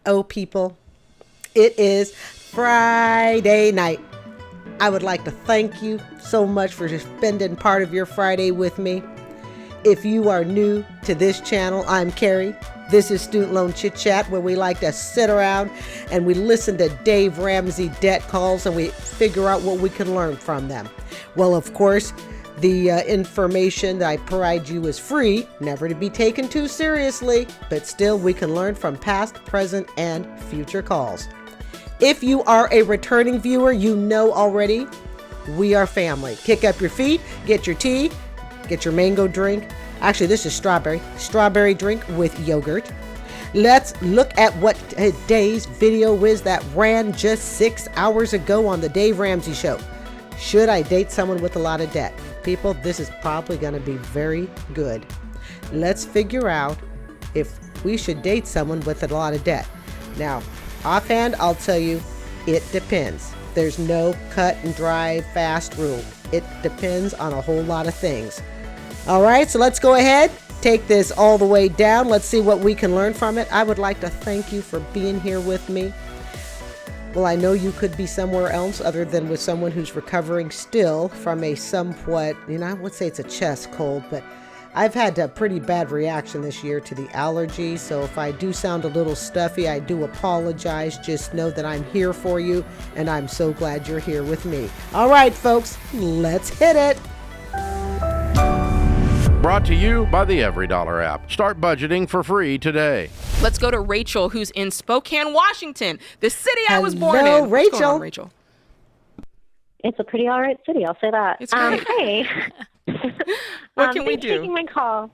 Oh, people, it is Friday night. I would like to thank you so much for spending part of your Friday with me. If you are new to this channel, I'm Carrie. This is Student Loan Chit-Chat, where we like to sit around and we listen to Dave Ramsey debt calls and we figure out what we can learn from them. Well, of course, the information that I provide you is free, never to be taken too seriously, but still we can learn from past, present, and future calls. If you are a returning viewer, you know already, we are family. Kick up your feet, get your tea, get your mango drink. Actually, this is strawberry drink with yogurt. Let's look at what today's video is that ran just 6 hours ago on the Dave Ramsey Show. Should I date someone with a lot of debt? People, this is probably going to be very good. Let's figure out if we should date someone with a lot of debt. Now, offhand, I'll tell you, it depends. There's no cut and dry fast rule. It depends on a whole lot of things. All right, so let's go ahead, take this all the way down. Let's see what we can learn from it. I would like to thank you for being here with me. Well, I know you could be somewhere else other than with someone who's recovering still from a somewhat, I would say it's a chest cold, but I've had a pretty bad reaction this year to the allergy. So if I do sound a little stuffy, I do apologize. Just know that I'm here for you, and I'm so glad you're here with me. All right, folks, let's hit it. Brought to you by the EveryDollar app. Start budgeting for free today. Let's go to Rachel, who's in Spokane, Washington, the city I was born in. Hello, What's going on, Rachel. Rachel? It's a pretty all right city, I'll say that. It's great. Hey. What can we thanks do? for taking my call.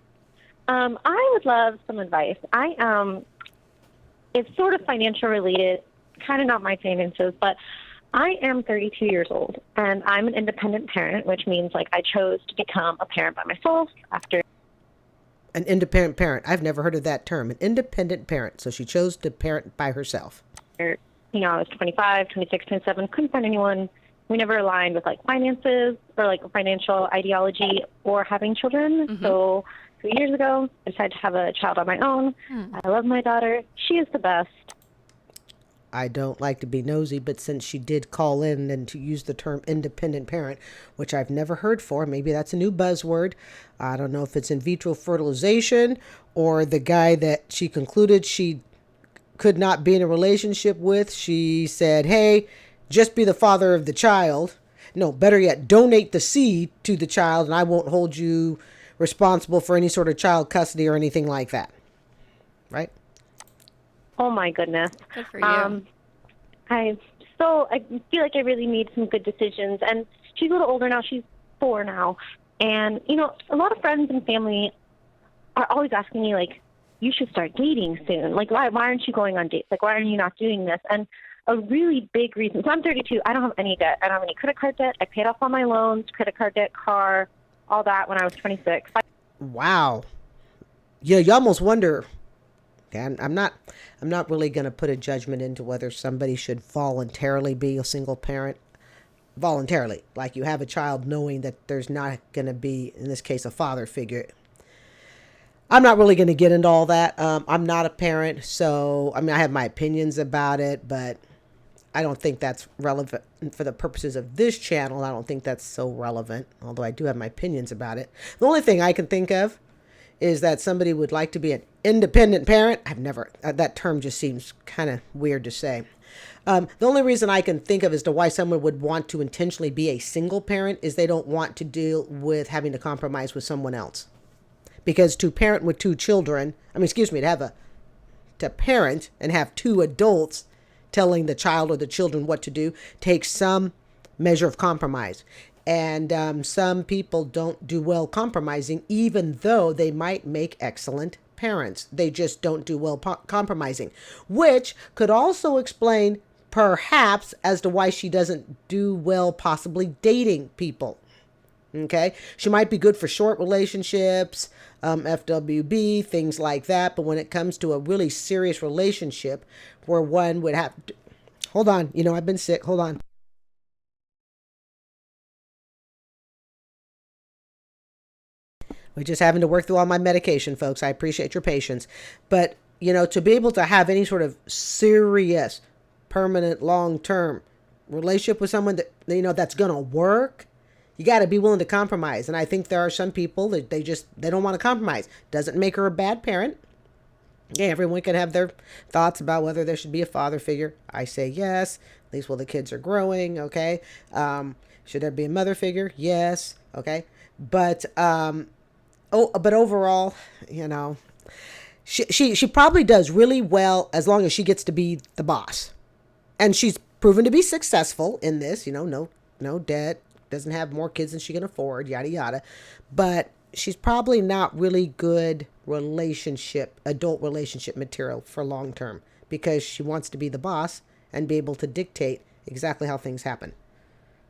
I would love some advice. It's sort of financial related, kind of not my finances, but I am 32 years old, and I'm an independent parent, which means I chose to become a parent by myself after. An independent parent. I've never heard of that term. An independent parent. So she chose to parent by herself. I was 25, 26, 27, couldn't find anyone. We never aligned with finances or financial ideology or having children. Mm-hmm. So 3 years ago, I decided to have a child on my own. I love my daughter. She is the best. I don't like to be nosy, but since she did call in and to use the term independent parent, which I've never heard for, maybe that's a new buzzword. I don't know if it's in vitro fertilization or the guy that she concluded she could not be in a relationship with. She said, hey, just be the father of the child. No, better yet, donate the seed to the child and I won't hold you responsible for any sort of child custody or anything like that. Right? Oh, my goodness. Good for you. I feel like I really made some good decisions. And she's a little older now. She's 4 now. And, a lot of friends and family are always asking me, you should start dating soon. Why aren't you going on dates? Why are you not doing this? And a really big reason. So I'm 32. I don't have any debt. I don't have any credit card debt. I paid off all my loans, credit card debt, car, all that when I was 26. Wow. Yeah, you almost wonder. And I'm not really going to put a judgment into whether somebody should voluntarily be a single parent. Voluntarily, like you have a child knowing that there's not going to be, in this case, a father figure. I'm not really going to get into all that. I'm not a parent, so I have my opinions about it, but I don't think that's relevant for the purposes of this channel. I don't think that's so relevant, although I do have my opinions about it. The only thing I can think of is that somebody would like to be an independent parent. I've never, that term just seems kind of weird to say. The only reason I can think of as to why someone would want to intentionally be a single parent is they don't want to deal with having to compromise with someone else. Because to parent with 2 children, to parent and have 2 adults telling the child or the children what to do takes some measure of compromise. And some people don't do well compromising, even though they might make excellent parents. They just don't do well compromising, which could also explain perhaps as to why she doesn't do well possibly dating people. Okay. She might be good for short relationships, FWB, things like that. But when it comes to a really serious relationship where one would have to, hold on, I've been sick. Hold on. We're just having to work through all my medication, folks. I appreciate your patience. But to be able to have any sort of serious, permanent, long-term relationship with someone that, that's going to work, you got to be willing to compromise. And I think there are some people that they don't want to compromise. Doesn't make her a bad parent. Yeah, everyone can have their thoughts about whether there should be a father figure. I say yes, at least while the kids are growing. Okay. Should there be a mother figure? Yes. Okay. But, but overall, she probably does really well as long as she gets to be the boss. And she's proven to be successful in this, no debt, doesn't have more kids than she can afford, yada, yada. But she's probably not really good adult relationship material for long term, because she wants to be the boss and be able to dictate exactly how things happen.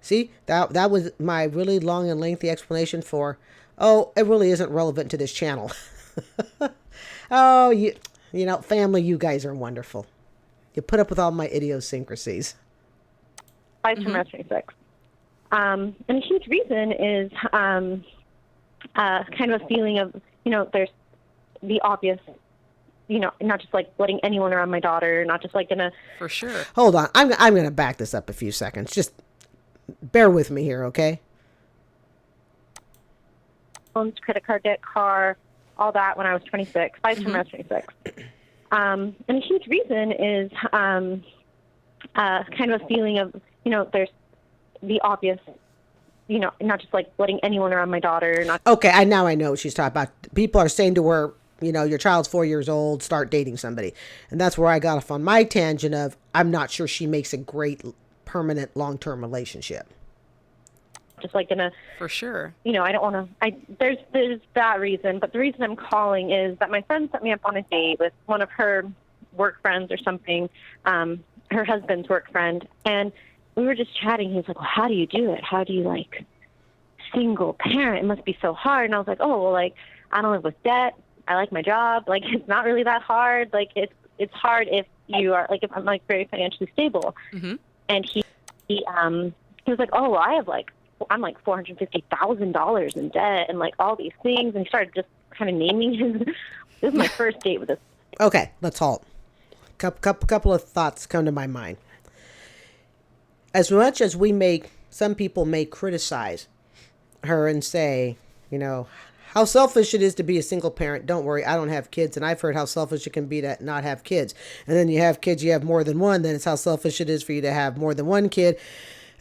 See, that was my really long and lengthy explanation for, it really isn't relevant to this channel. Oh, family, you guys are wonderful. You put up with all my idiosyncrasies. 5/26. And a huge reason is kind of a feeling of, there's the obvious, not just like letting anyone around my daughter, not just like gonna. For sure. Hold on, I'm gonna back this up a few seconds. Just bear with me here, okay? Loans, credit card, debt, car, all that when I was 26. 5/26. And a huge reason is kind of a feeling of, there's the obvious, not just like letting anyone around my daughter. Okay, I know what she's talking about. People are saying to her, your child's 4 years old, start dating somebody. And that's where I got off on my tangent of, I'm not sure she makes a great permanent long-term relationship. Just like gonna. For sure. I don't want to. There's that reason, but the reason I'm calling is that my friend set me up on a date with one of her work friends or something, her husband's work friend, and we were just chatting. He's like, "Well, how do you do it? How do you like single parent? It must be so hard." And I was like, "Oh, well, like I don't live with debt. I like my job. Like it's not really that hard. Like it's hard if you are like if I'm like very financially stable." Mm-hmm. And he was like, "Oh, well, I'm like $450,000 in debt and like all these things." And he started just kind of naming his. This is my first date with this. Okay, let's halt. Couple of thoughts come to my mind. As much as some people may criticize her and say, how selfish it is to be a single parent. Don't worry, I don't have kids, and I've heard how selfish it can be to not have kids. And then you have kids, you have more than one. Then it's how selfish it is for you to have more than one kid.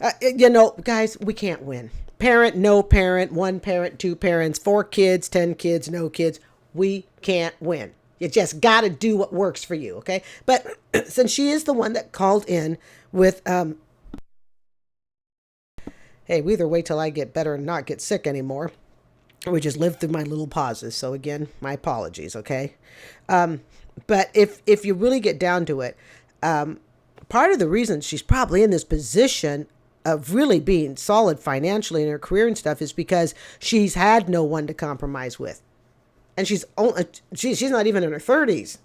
Guys, we can't win. Parent, no parent, one parent, two parents, 4 kids, 10 kids, no kids. We can't win. You just got to do what works for you, okay? But since she is the one that called in with, hey, we either wait till I get better and not get sick anymore, or we just live through my little pauses. So again, my apologies, okay? But if you really get down to it, part of the reason she's probably in this position of really being solid financially in her career and stuff is because she's had no one to compromise with. And she's not even in her 30s.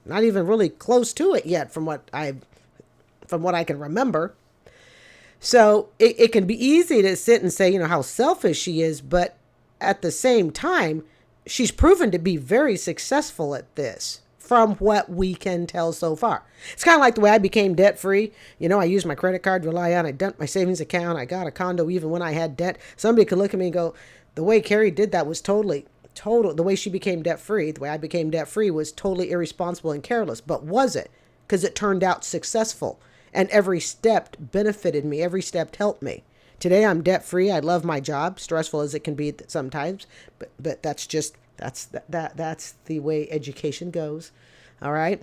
Not even really close to it yet from what I can remember. So it can be easy to sit and say, how selfish she is, but at the same time, she's proven to be very successful at this from what we can tell so far. It's kind of like the way I became debt free. I used my credit card to rely on. I dumped my savings account. I got a condo even when I had debt. Somebody could look at me and go, the way Carrie did that was total. The way she became debt free, the way I became debt free was totally irresponsible and careless. But was it? Because it turned out successful. And every step benefited me. Every step helped me. Today I'm debt free. I love my job, stressful as it can be sometimes. But that's the way education goes. All right.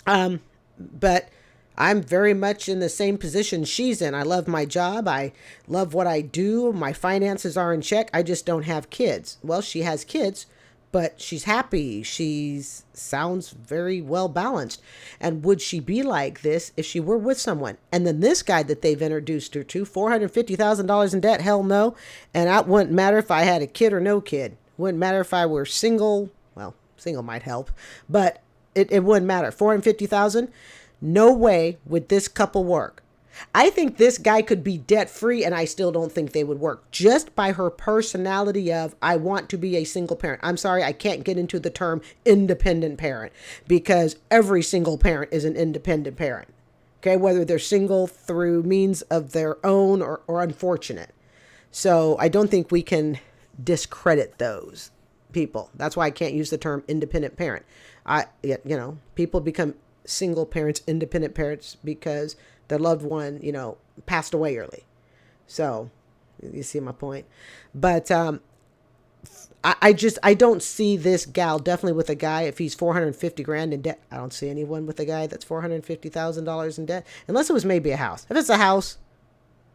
But I'm very much in the same position she's in. I love my job. I love what I do. My finances are in check. I just don't have kids. Well, she has kids, but she's happy. She sounds very well balanced. And would she be like this if she were with someone? And then this guy that they've introduced her to, $450,000 in debt, hell no. And it wouldn't matter if I had a kid or no kid. Wouldn't matter if I were single. Well, single might help, but it wouldn't matter. $450,000. No way would this couple work. I think this guy could be debt free, and I still don't think they would work, just by her personality of, I want to be a single parent. I'm sorry, I can't get into the term independent parent, because every single parent is an independent parent. Okay, whether they're single through means of their own or unfortunate. So I don't think we can discredit those people. That's why I can't use the term independent parent. People become single parents, independent parents, because their loved one, passed away early. So you see my point. But I don't see this gal definitely with a guy. If he's 450 grand in debt, I don't see anyone with a guy that's $450,000 in debt, unless it was maybe a house. If it's a house,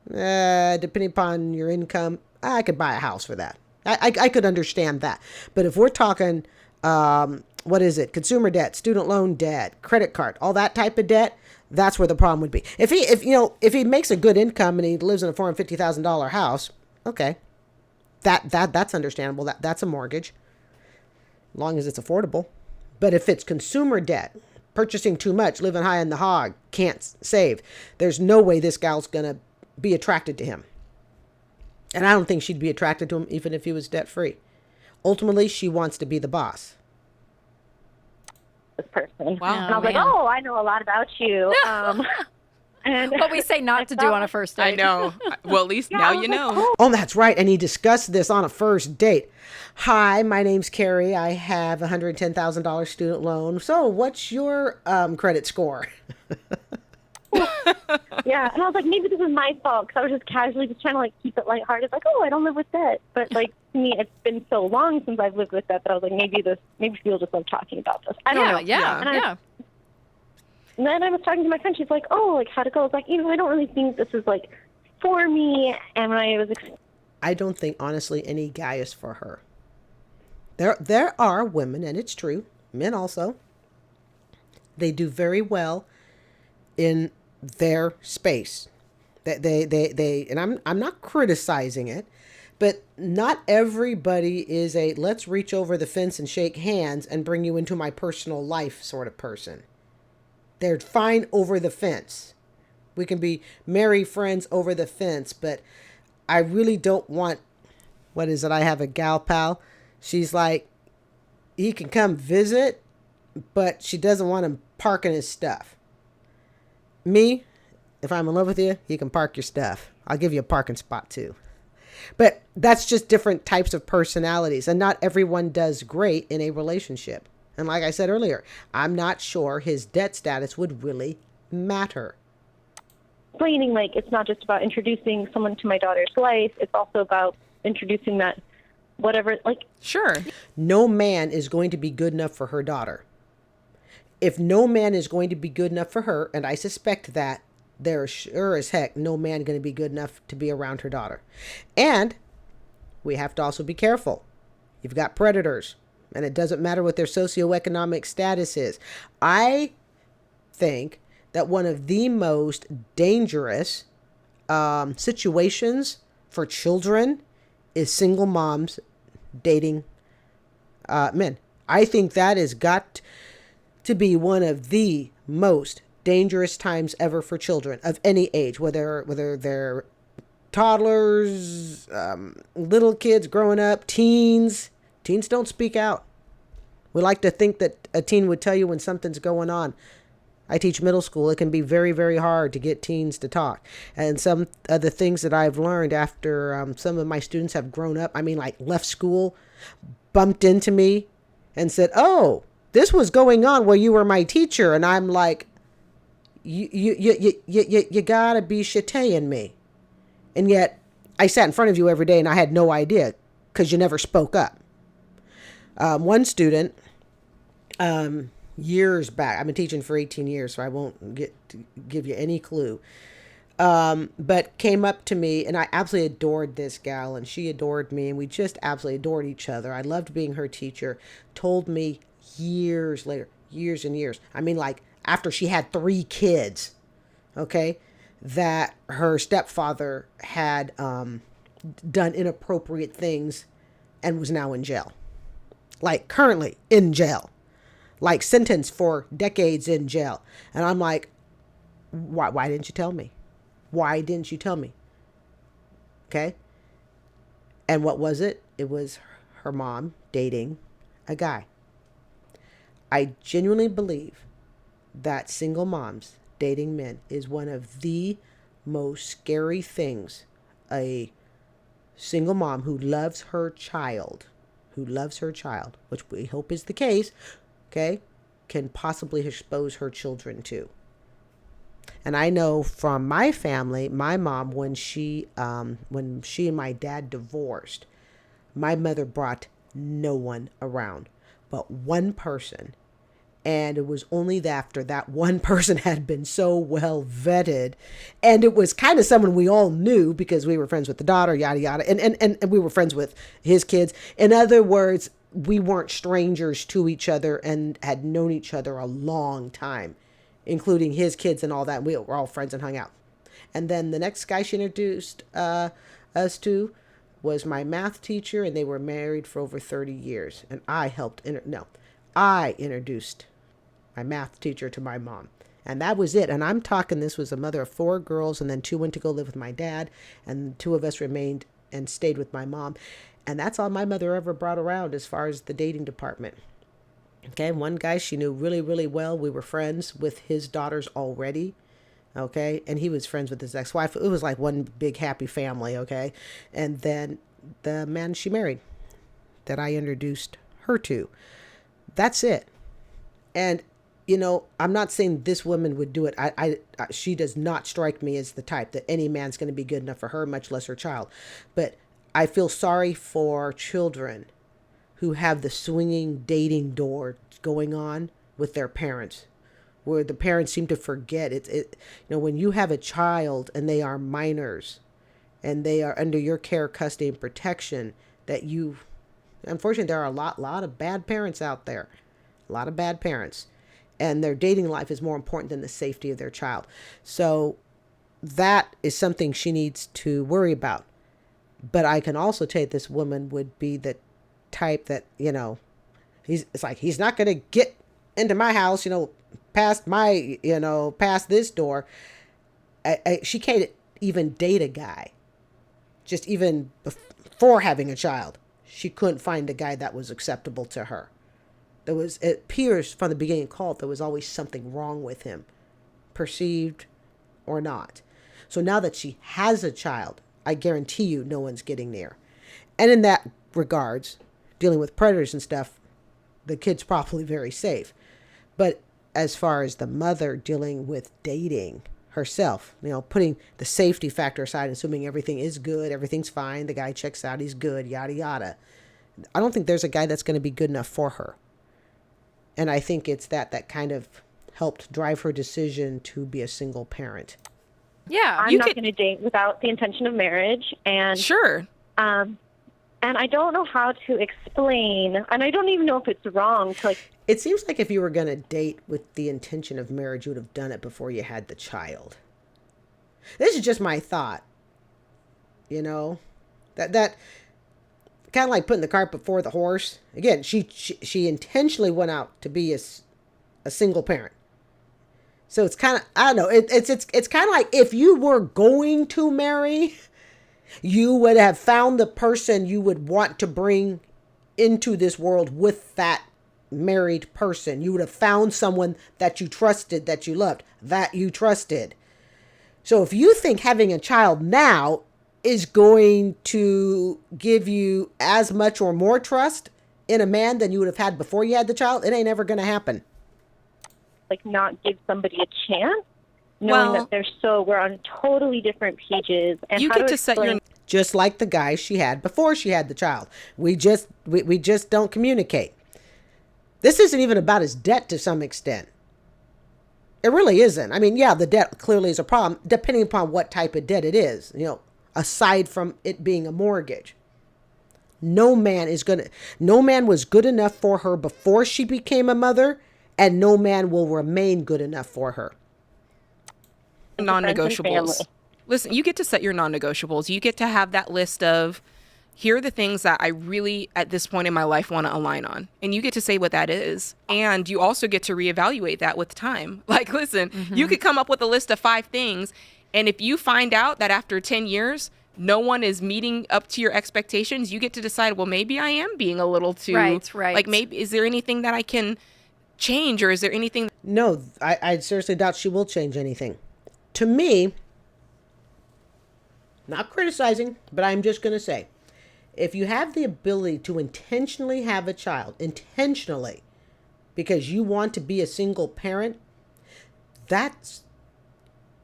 depending upon your income, I could buy a house for that. I could understand that. But if we're talking, consumer debt, student loan debt, credit card, all that type of debt, that's where the problem would be. If he makes a good income and he lives in a $450,000 house, okay, that's understandable. That's a mortgage, as long as it's affordable. But if it's consumer debt, purchasing too much, living high in the hog, can't save, there's no way this gal's gonna be attracted to him. And I don't think she'd be attracted to him even if he was debt free. Ultimately, she wants to be the boss. This person. Wow, and I was like, oh, I know a lot about you. But we say not to do on a first date. I know. Well, at least now you know. Oh, that's right. And he discussed this on a first date. Hi, my name's Carrie. I have a $110,000 student loan. So what's your credit score? Yeah, and I was like, maybe this is my fault, because I was just casually just trying to keep it lighthearted, I don't live with debt. But to me, it's been so long since I've lived with debt that I was like, maybe people just love talking about this. I don't know. Yeah. And then I was talking to my friend. She's like, how'd it go? I was like, I don't really think this is for me. And when I was, I don't think honestly any guy is for her. There are women, and it's true, men also. They do very well in their space. They and I'm not criticizing it, but not everybody is a let's reach over the fence and shake hands and bring you into my personal life sort of person. They're fine over the fence. We can be merry friends over the fence, but I really don't want, I have a gal pal. She's like, he can come visit, but she doesn't want him parking his stuff. Me, if I'm in love with you, you can park your stuff. I'll give you a parking spot too. But that's just different types of personalities, and not everyone does great in a relationship. And like I said earlier, I'm not sure his debt status would really matter. Explaining, it's not just about introducing someone to my daughter's life. It's also about introducing that whatever, Sure. No man is going to be good enough for her daughter. If no man is going to be good enough for her, and I suspect that, there's sure as heck no man going to be good enough to be around her daughter. And we have to also be careful. You've got predators, and it doesn't matter what their socioeconomic status is. I think that one of the most dangerous situations for children is single moms dating men. I think that has got to be one of the most dangerous times ever for children of any age, whether they're toddlers, little kids growing up, teens. Teens don't speak out. We like to think that a teen would tell you when something's going on. I teach middle school. It can be very, very hard to get teens to talk. And some of the things that I've learned after some of my students have grown up, left school, bumped into me and said, oh, this was going on while you were my teacher. And I'm like, you gotta be shitting me. And yet I sat in front of you every day and I had no idea because you never spoke up. One student, years back, I've been teaching for 18 years, so I won't give you any clue. But came up to me, and I absolutely adored this gal, and she adored me, and we just absolutely adored each other. I loved being her teacher. Told me years later, years and years, after she had 3 kids, okay, that her stepfather had done inappropriate things and was now in jail. Currently in jail. Sentenced for decades in jail. And I'm like, why didn't you tell me? Why didn't you tell me? Okay. And what was it? It was her mom dating a guy. I genuinely believe that single moms dating men is one of the most scary things a single mom who loves her child, which we hope is the case, okay, can possibly expose her children to. And I know from my family, my mom, when she and my dad divorced, my mother brought no one around but one person. And it was only after that one person had been so well vetted. And it was kind of someone we all knew because we were friends with the daughter, yada, yada. And we were friends with his kids. In other words, we weren't strangers to each other and had known each other a long time, including his kids and all that. We were all friends and hung out. And then the next guy she introduced us to was my math teacher, and they were married for over 30 years. And I I introduced my math teacher to my mom. And that was it. And I'm talking, this was a mother of 4 girls, and then 2 went to go live with my dad, and 2 of us remained and stayed with my mom. And that's all my mother ever brought around as far as the dating department. Okay, one guy she knew really, really well. We were friends with his daughters already. Okay, and he was friends with his ex-wife. It was like one big happy family. Okay, and then the man she married that I introduced her to. That's it. And I'm not saying this woman would do it. She does not strike me as the type that any man's going to be good enough for her, much less her child. But I feel sorry for children who have the swinging dating door going on with their parents, where the parents seem to forget when you have a child and they are minors and they are under your care, custody, and protection, unfortunately, there are a lot of bad parents out there, a lot of bad parents, and their dating life is more important than the safety of their child. So that is something she needs to worry about. But I can also tell you this woman would be the type that, he's not going to get into my house, past this door. She can't even date a guy. Just even before having a child, she couldn't find a guy that was acceptable to her. It appears from the beginning called there was always something wrong with him, perceived or not. So now that she has a child, I guarantee you no one's getting near. And in that regards, dealing with predators and stuff, the kid's probably very safe. But as far as the mother dealing with dating herself, putting the safety factor aside, assuming everything is good, everything's fine, the guy checks out, he's good, yada, yada. I don't think there's a guy that's going to be good enough for her. And I think it's that kind of helped drive her decision to be a single parent. Yeah. I'm not going to date without the intention of marriage. And sure. And I don't know how to explain, and I don't even know if it's wrong to It seems like if you were going to date with the intention of marriage, you would have done it before you had the child. This is just my thought. That kind of like putting the cart before the horse. Again, she intentionally went out to be a single parent. So it's kind of, I don't know, it's kind of like if you were going to marry, you would have found the person you would want to bring into this world with that married person. You would have found someone that you trusted, that you loved, that you trusted. So if you think having a child now is going to give you as much or more trust in a man than you would have had before you had the child, it ain't ever going to happen. Not give somebody a chance, knowing that we're on totally different pages. And you get to set your, just like the guy she had before she had the child. We just don't communicate. This isn't even about his debt to some extent. It really isn't. I mean, yeah, the debt clearly is a problem, depending upon what type of debt it is, aside from it being a mortgage. No man was good enough for her before she became a mother, and no man will remain good enough for her. Non-negotiables. Listen, you get to set your non-negotiables. You get to have that list of, here are the things that I really, at this point in my life, want to align on. And you get to say what that is. And you also get to reevaluate that with time. Listen, you could come up with a list of 5 things, And if you find out that after 10 years, no one is meeting up to your expectations, you get to decide, well, maybe I am being a little too, Right. like, maybe, is there anything that I can change, or is there anything? No, I seriously doubt she will change anything. To me, not criticizing, but I'm just going to say, if you have the ability to intentionally have a child, intentionally, because you want to be a single parent, it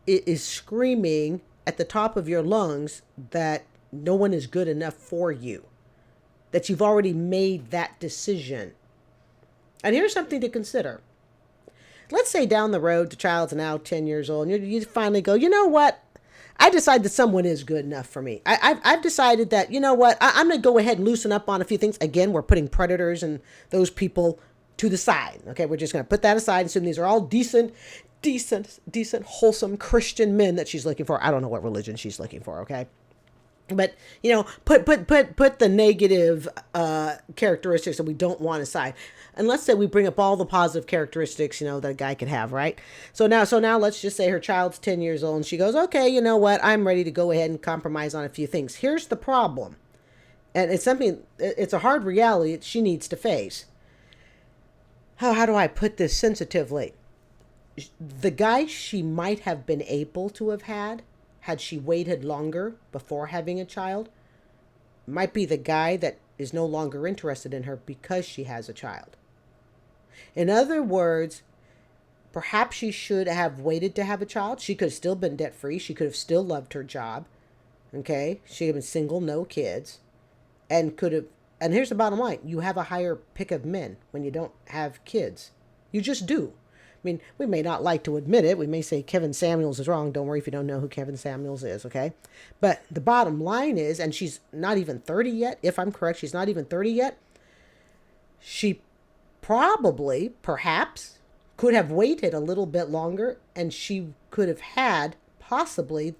is screaming at the top of your lungs that no one is good enough for you, that you've already made that decision. And here's something to consider. Let's say down the road, the child's now 10 years old, and you finally go, you know what? I decide that someone is good enough for me. I've decided that, you know what? I'm going to go ahead and loosen up on a few things. Again, we're putting predators and those people to the side. Okay, we're just going to put that aside and assume these are all decent, wholesome Christian men that she's looking for. I don't know what religion she's looking for, okay? But, you know, put the negative characteristics that we don't want aside. And let's say we bring up all the positive characteristics, you know, that a guy could have, right? So now let's just say her child's 10 years old and she goes, okay, you know what? I'm ready to go ahead and compromise on a few things. Here's the problem. And it's a hard reality that she needs to face. How do I put this sensitively? The guy she might have been able to have had she waited longer before having a child, might be the guy that is no longer interested in her because she has a child. In other words, perhaps she should have waited to have a child. She could have still been debt free. She could have still loved her job. Okay. She could have been single, no kids, and here's the bottom line. You have a higher pick of men when you don't have kids. You just do. I mean, we may not like to admit it. We may say Kevin Samuels is wrong. Don't worry if you don't know who Kevin Samuels is, okay? But the bottom line is, and she's not even 30 yet. If I'm correct, she's not even 30 yet. She probably, perhaps, could have waited a little bit longer, and she could have had possibly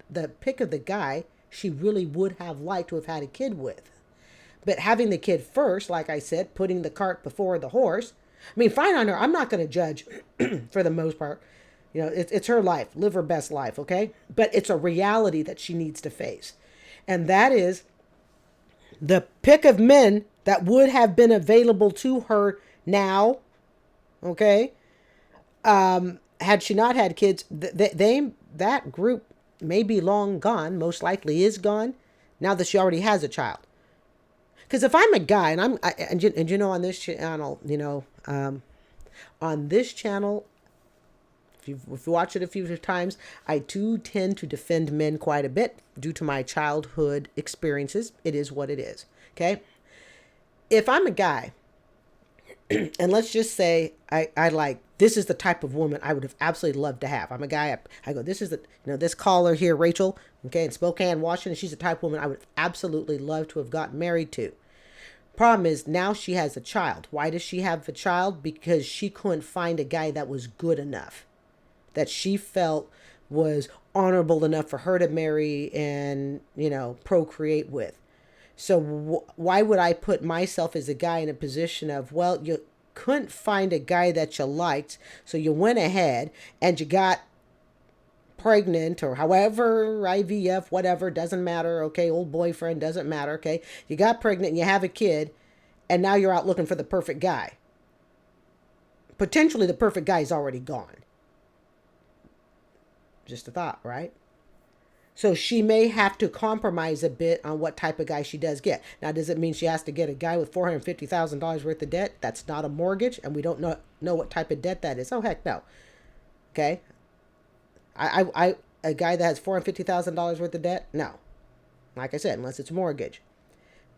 the pick of the guy she really would have liked to have had a kid with. But having the kid first, like I said, putting the cart before the horse, I mean, fine on her. I'm not going to judge for the most part. You know, it's her life. Live her best life, okay? But it's a reality that she needs to face. And that is the pick of men that would have been available to her now, okay? Had she not had kids, that group may be long gone, most likely is gone, now that she already has a child. Because if I'm a guy, and you know, on this channel, you know, on this channel, if you watch it a few times, I do tend to defend men quite a bit due to my childhood experiences. It is what it is. Okay. If I'm a guy, and let's just say this is the type of woman I would have absolutely loved to have. I'm a guy. I go, this is this caller here, Rachel, okay, in Spokane, Washington. She's the type of woman I would have absolutely loved to have gotten married to. Problem is, now she has a child. Why does she have a child? Because she couldn't find a guy that was good enough, that she felt was honorable enough for her to marry and, you know, procreate with. So why would I put myself as a guy in a position of, well, you couldn't find a guy that you liked, so you went ahead and you got pregnant, or however, IVF, whatever, doesn't matter, okay, old boyfriend, doesn't matter, okay, you got pregnant and you have a kid, and now you're out looking for the perfect guy. Potentially the perfect guy is already gone. Just a thought, right? So she may have to compromise a bit on what type of guy she does get. Now, does it mean she has to get a guy with $450,000 worth of debt? That's not a mortgage, and we don't know what type of debt that is. Oh, heck no. Okay? A guy that has $450,000 worth of debt? No. Like I said, unless it's mortgage.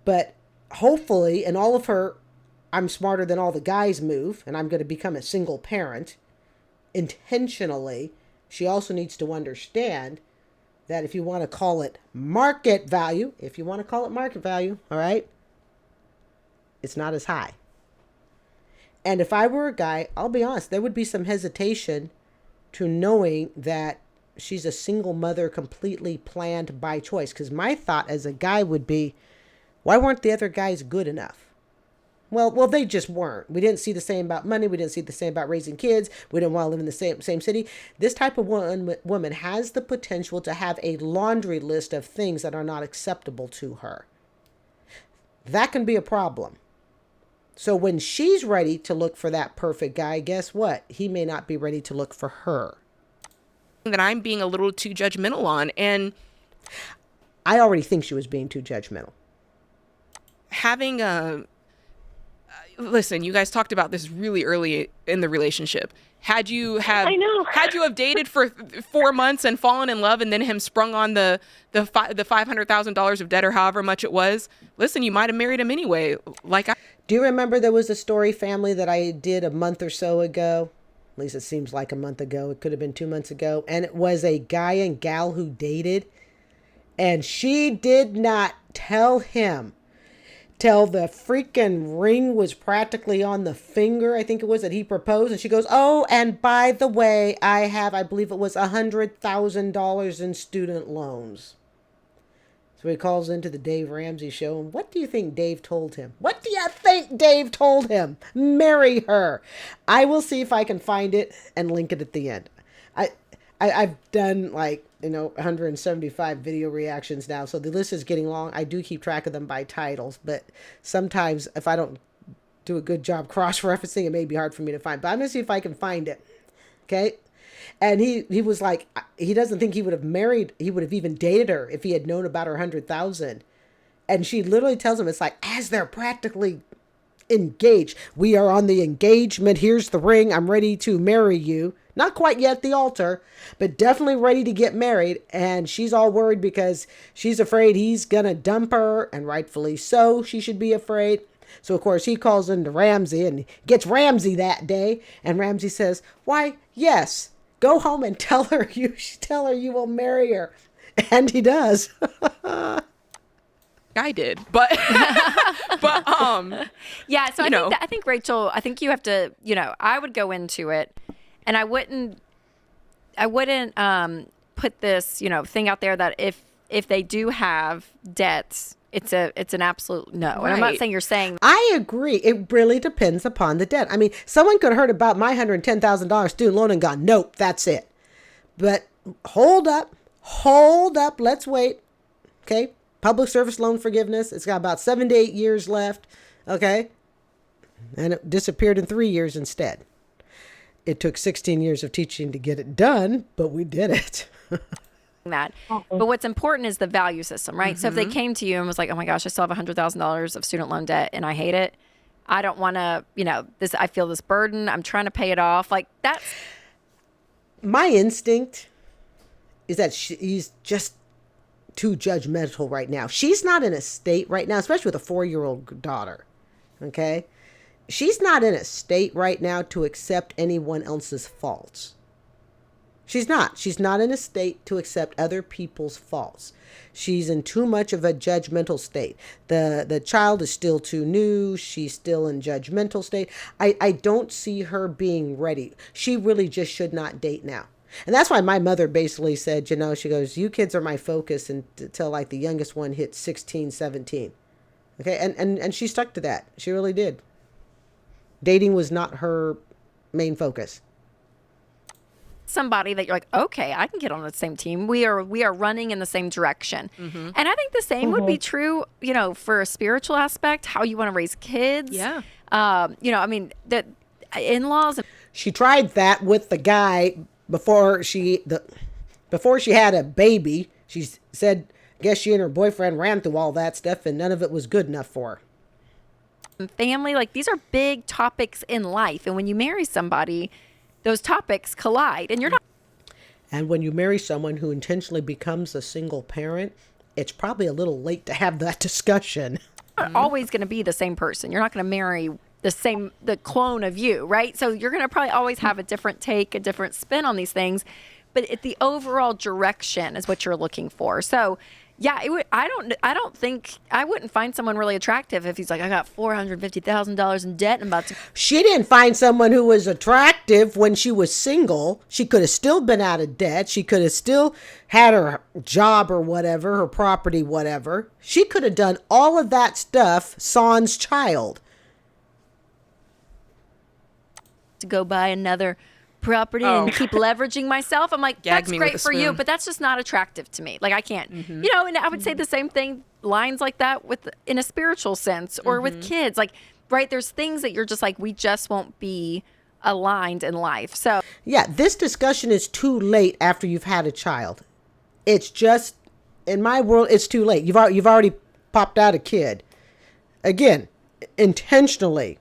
But hopefully, in all of her, I'm smarter than all the guys move, and I'm going to become a single parent, intentionally, she also needs to understand that if you want to call it market value, all right, it's not as high. And if I were a guy, I'll be honest, there would be some hesitation to knowing that she's a single mother completely planned by choice. Because my thought as a guy would be, why weren't the other guys good enough? Well, they just weren't. We didn't see the same about money. We didn't see the same about raising kids. We didn't want to live in the same city. This type of woman has the potential to have a laundry list of things that are not acceptable to her. That can be a problem. So when she's ready to look for that perfect guy, guess what? He may not be ready to look for her. That I'm being a little too judgmental on. And I already think she was being too judgmental. Having listen, you guys talked about this really early in the relationship. Had you have dated for 4 months and fallen in love, and then him sprung on the $500,000 of debt or however much it was, listen, you might have married him anyway. Do you remember there was a story, family, that I did a month or so ago? At least it seems like a month ago. It could have been 2 months ago. And it was a guy and gal who dated. And she did not tell him till the freaking ring was practically on the finger, I think it was, that he proposed. And she goes, oh, and by the way, I believe it was $100,000 in student loans. So he calls into the Dave Ramsey show. And what do you think Dave told him? What do you think Dave told him? Marry her. I will see if I can find it and link it at the end. I've done 175 video reactions now. So the list is getting long. I do keep track of them by titles. But sometimes if I don't do a good job cross-referencing, it may be hard for me to find. But I'm going to see if I can find it. Okay? And he was like, he doesn't think he would have even dated her if he had known about her 100,000. And she literally tells him, it's like, as they're practically engaged, we are on the engagement. Here's the ring. I'm ready to marry you. Not quite yet at the altar, but definitely ready to get married. And she's all worried because she's afraid he's going to dump her, and rightfully so. She should be afraid. So, of course, he calls into Ramsey and gets Ramsey that day. And Ramsey says, why, yes. Go home and tell her you will marry her. And he does. I did, but yeah. So I think Rachel, I think you have to, I would go into it, and I wouldn't put this, thing out there that if they do have debts, it's an absolute no. Right. And I'm not saying you're saying. I agree. It really depends upon the debt. I mean, someone could have heard about my $110,000 student loan and gone, nope, that's it. But hold up. Let's wait. Okay. Public service loan forgiveness. It's got about 7 to 8 years left. Okay. And it disappeared in 3 years instead. It took 16 years of teaching to get it done, but we did it. That. But what's important is the value system, right? Mm-hmm. So if they came to you and was like, oh my gosh, I still have $100,000 of student loan debt and I hate it. I don't want to, I feel this burden. I'm trying to pay it off. Like that's. My instinct is that he's just too judgmental right now. She's not in a state right now, especially with a 4-year-old daughter. Okay. She's not in a state right now to accept anyone else's faults. She's not. She's not in a state to accept other people's faults. She's in too much of a judgmental state. The child is still too new. She's still in judgmental state. I don't see her being ready. She really just should not date now. And that's why my mother basically said, she goes, you kids are my focus until like the youngest one hit 16, 17. Okay. And she stuck to that. She really did. Dating was not her main focus. Somebody that you're like, okay, I can get on the same team. We are running in the same direction. Mm-hmm. And I think the same would be true, for a spiritual aspect, how you want to raise kids. Yeah. The in-laws. She tried that with the guy before she had a baby. She said, I guess she and her boyfriend ran through all that stuff and none of it was good enough for her. Family, these are big topics in life. And when you marry somebody, those topics collide, and you're not. And when you marry someone who intentionally becomes a single parent, it's probably a little late to have that discussion. You're not always going to be the same person. You're not going to marry the clone of you, right? So you're going to probably always have a different take, a different spin on these things, but the overall direction is what you're looking for. So yeah, I don't think I wouldn't find someone really attractive if he's like, I got $450,000 in debt and about to. She didn't find someone who was attractive when she was single. She could have still been out of debt. She could have still had her job or whatever, her property, whatever. She could have done all of that stuff, sans child. to go buy another property and keep leveraging myself. I'm like, that's great for you, but that's just not attractive to me. Like, I can't, you know, and I would say the same thing, lines like that in a spiritual sense or with kids. Like, right, there's things that you're just like, we just won't be aligned in life. So yeah, this discussion is too late after you've had a child. It's just, in my world, it's too late. You've already popped out a kid. Again, intentionally,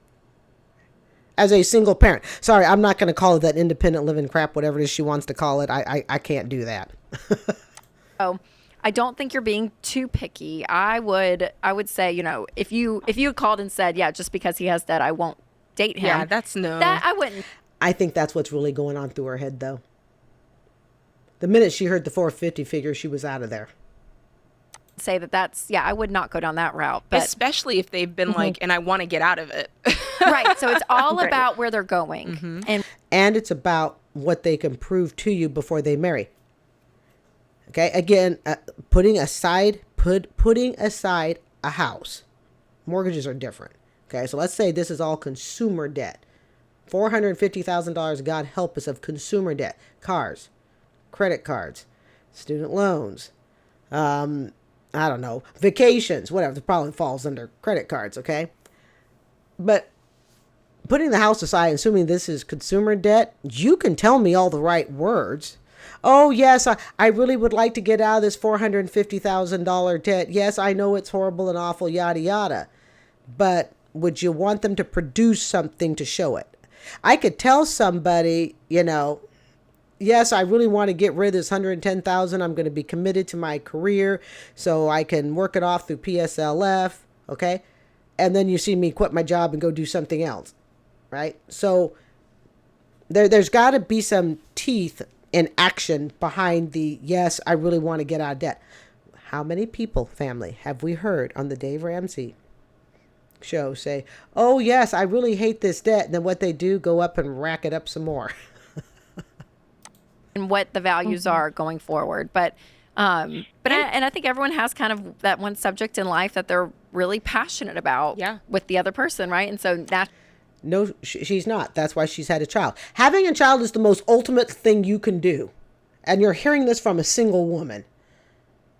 as a single parent. Sorry, I'm not going to call it that independent living crap, whatever it is she wants to call it. I can't do that. Oh, I don't think you're being too picky. I would say, you know, if you had called and said, yeah, just because he has debt, I won't date him. Yeah, that's no. That I wouldn't. I think that's what's really going on through her head, though. The minute she heard the 450 figure, she was out of there. Say that's, yeah, I would not go down that route. But especially if they've been like, and I want to get out of it. Right. So it's all about where they're going. And it's about what they can prove to you before they marry. Okay. Again, putting aside a house. Mortgages are different. Okay. So let's say this is all consumer debt. $450,000, God help us, of consumer debt. Cars, credit cards, student loans, I don't know, vacations, whatever. It probably falls under credit cards, okay? But putting the house aside, assuming this is consumer debt, you can tell me all the right words. Oh, yes, I really would like to get out of this $450,000 debt. Yes, I know it's horrible and awful, yada, yada. But would you want them to produce something to show it? I could tell somebody, you know, yes, I really want to get rid of this $110,000. I'm going to be committed to my career so I can work it off through PSLF. Okay. And then you see me quit my job and go do something else. Right. So there's got to be some teeth in action behind the, yes, I really want to get out of debt. How many people, family, have we heard on the Dave Ramsey show say, oh, yes, I really hate this debt. And then what they do, go up and rack it up some more. And what the values are going forward. But I think everyone has kind of that one subject in life that they're really passionate about with the other person, right? And so that. No, she's not. That's why she's had a child. Having a child is the most ultimate thing you can do. And you're hearing this from a single woman,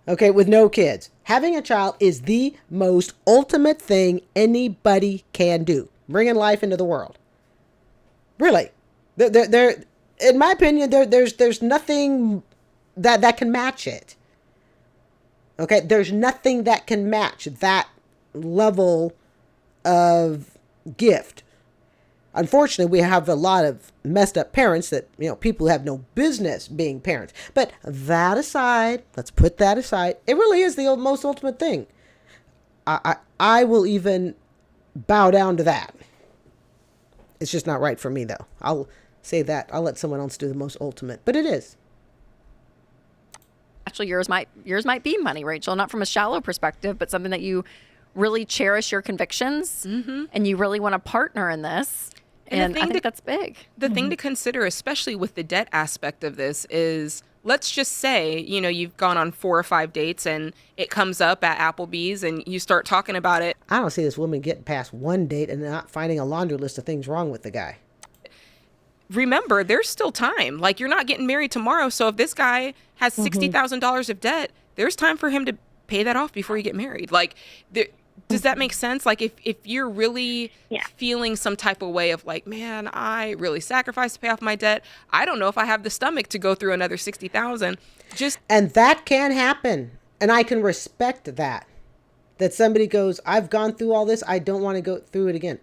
okay, with no kids. Having a child is the most ultimate thing anybody can do. Bringing life into the world. Really. There. In my opinion, there's nothing that can match it. Okay, there's nothing that can match that level of gift. Unfortunately, we have a lot of messed up parents that, you know, people who have no business being parents. But that aside, let's put that aside. It really is the most ultimate thing. I will even bow down to that. It's just not right for me, though. I'll say that. I'll let someone else do the most ultimate, but it is. Actually, yours might be money, Rachel, not from a shallow perspective, but something that you really cherish your convictions and you really want to partner in this. And I think that's big. The thing to consider, especially with the debt aspect of this, is let's just say, you know, you've gone on 4 or 5 dates and it comes up at Applebee's and you start talking about it. I don't see this woman getting past one date and not finding a laundry list of things wrong with the guy. Remember, there's still time. Like, you're not getting married tomorrow. So if this guy has $60,000 of debt, there's time for him to pay that off before you get married. Like, does that make sense? Like, if you're really feeling some type of way of like, man, I really sacrificed to pay off my debt. I don't know if I have the stomach to go through another $60,000. And that can happen. And I can respect that somebody goes, I've gone through all this. I don't want to go through it again.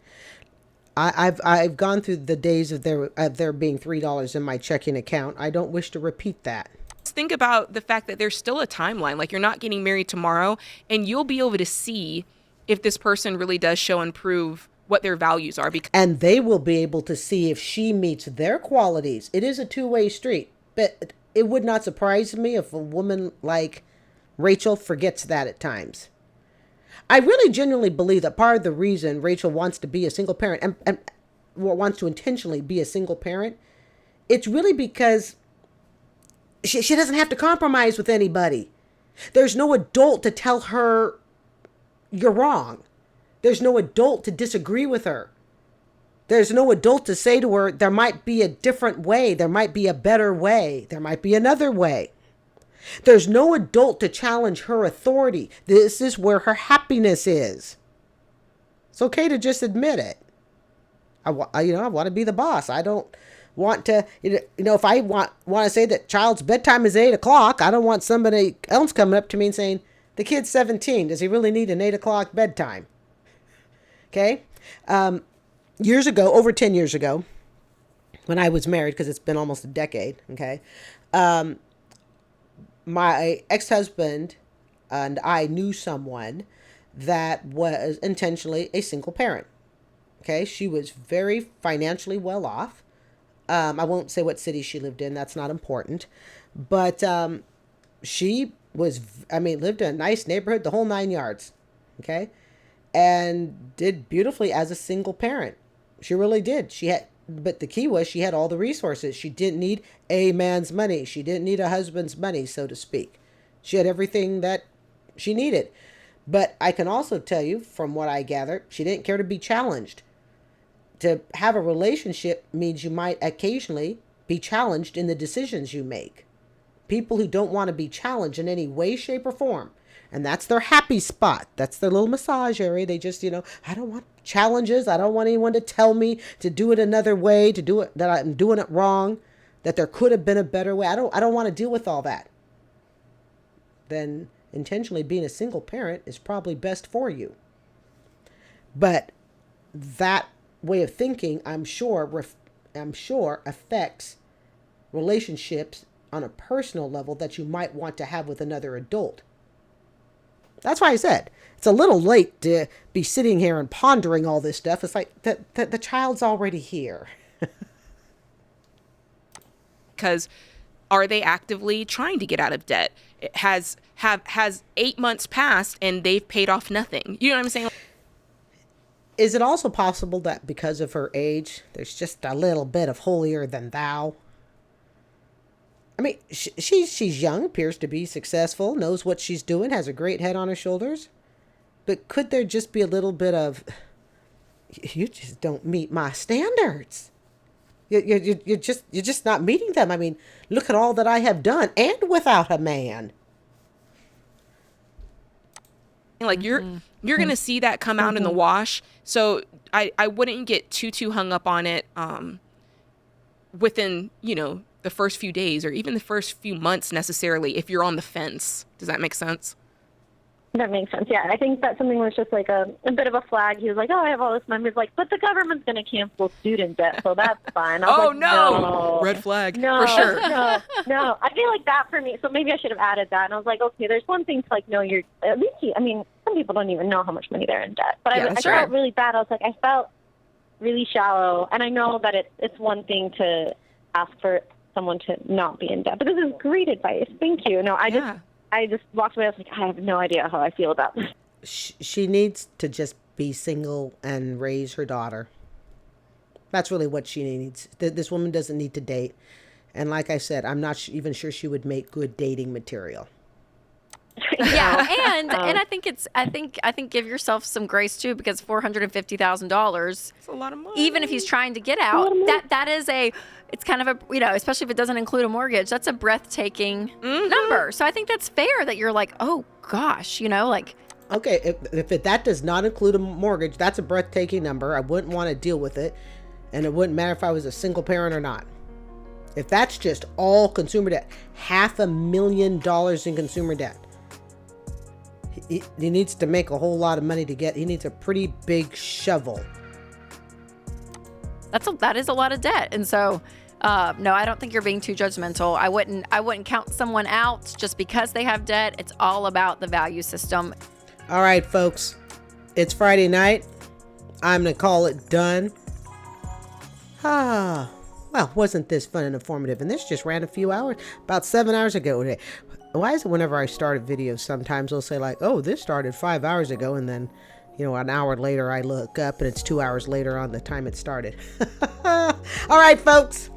I've gone through the days of there being $3 in my checking account. I don't wish to repeat that. Think about the fact that there's still a timeline. Like, you're not getting married tomorrow, and you'll be able to see if this person really does show and prove what their values are. And they will be able to see if she meets their qualities. It is a two-way street. But it would not surprise me if a woman like Rachel forgets that at times. I really genuinely believe that part of the reason Rachel wants to be a single parent and wants to intentionally be a single parent, it's really because she doesn't have to compromise with anybody. There's no adult to tell her you're wrong. There's no adult to disagree with her. There's no adult to say to her, there might be a different way. There might be a better way. There might be another way. There's no adult to challenge her authority. This is where her happiness is. It's okay to just admit it. I want to be the boss. I don't want to, if I want to say that child's bedtime is 8:00, I don't want somebody else coming up to me and saying, the kid's 17. Does he really need an 8:00 bedtime? Okay. Years ago, over 10 years ago, when I was married, because it's been almost a decade. Okay. My ex-husband and I knew someone that was intentionally a single parent. Okay. She was very financially well off. I won't say what city she lived in. That's not important. But she lived in a nice neighborhood, the whole 9 yards. Okay. And did beautifully as a single parent. She really did. But the key was she had all the resources. She didn't need a man's money. She didn't need a husband's money, so to speak. She had everything that she needed. But I can also tell you, from what I gather, she didn't care to be challenged. To have a relationship means you might occasionally be challenged in the decisions you make. People who don't want to be challenged in any way, shape, or form. And that's their happy spot. That's their little massage area. They just, I don't want challenges. I don't want anyone to tell me to do it another way, to do it, that I'm doing it wrong, that there could have been a better way. I don't want to deal with all that. Then intentionally being a single parent is probably best for you. But that way of thinking, I'm sure affects relationships on a personal level that you might want to have with another adult. That's why I said it's a little late to be sitting here and pondering all this stuff. It's like the child's already here. Because are they actively trying to get out of debt? Has 8 months passed and they've paid off nothing? You know what I'm saying? Is it also possible that because of her age, there's just a little bit of holier than thou? I mean, she's young, appears to be successful, knows what she's doing, has a great head on her shoulders. But could there just be a little bit of, you just don't meet my standards? You're just not meeting them. I mean, look at all that I have done, and without a man. Like you're going to see that come out in the wash. So I wouldn't get too hung up on it within, the first few days or even the first few months necessarily if you're on the fence. Does that make sense? That makes sense. Yeah, I think that something was just like a bit of a flag. He was like, I have all this money. He's like, but the government's going to cancel student debt, so that's fine. I was no. Red flag, no, for sure. No. I feel like that for me, so maybe I should have added that. And I was like, okay, there's one thing to know you're, at least some people don't even know how much money they're in debt. But I felt really bad. I was like, I felt really shallow. And I know that it's one thing to ask for someone to not be in debt. But this is great advice. Thank you. No, I just walked away. I was like, I have no idea how I feel about this. She needs to just be single and raise her daughter. That's really what she needs. This woman doesn't need to date. And like I said, I'm not even sure she would make good dating material. Yeah, and I think give yourself some grace too, because $450,000. It's a lot of money. Even if he's trying to get out, that is it's kind of a, especially if it doesn't include a mortgage, that's a breathtaking number. So I think that's fair that you're like, oh gosh, Okay, if that does not include a mortgage, that's a breathtaking number. I wouldn't want to deal with it, and it wouldn't matter if I was a single parent or not. If that's just all consumer debt, $500,000 in consumer debt. He needs to make a whole lot of money he needs a pretty big shovel. That is a lot of debt. And so, no, I don't think you're being too judgmental. I wouldn't count someone out just because they have debt. It's all about the value system. All right, folks, it's Friday night. I'm going to call it done. Well, wasn't this fun and informative? And this just ran a few hours, about 7 hours ago today. Why is it whenever I start a video, sometimes they'll say like, oh, this started 5 hours ago. And then, an hour later I look up and it's 2 hours later on the time it started. All right, folks,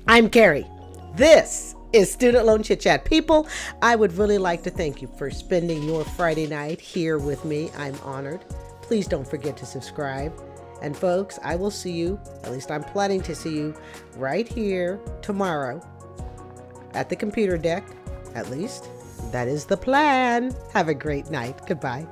I'm Carrie. This is Student Loan Chit-Chat. People, I would really like to thank you for spending your Friday night here with me. I'm honored. Please don't forget to subscribe And folks, I will see you, at least I'm planning to see you, right here tomorrow at the computer deck. At least that is the plan. Have a great night. Goodbye.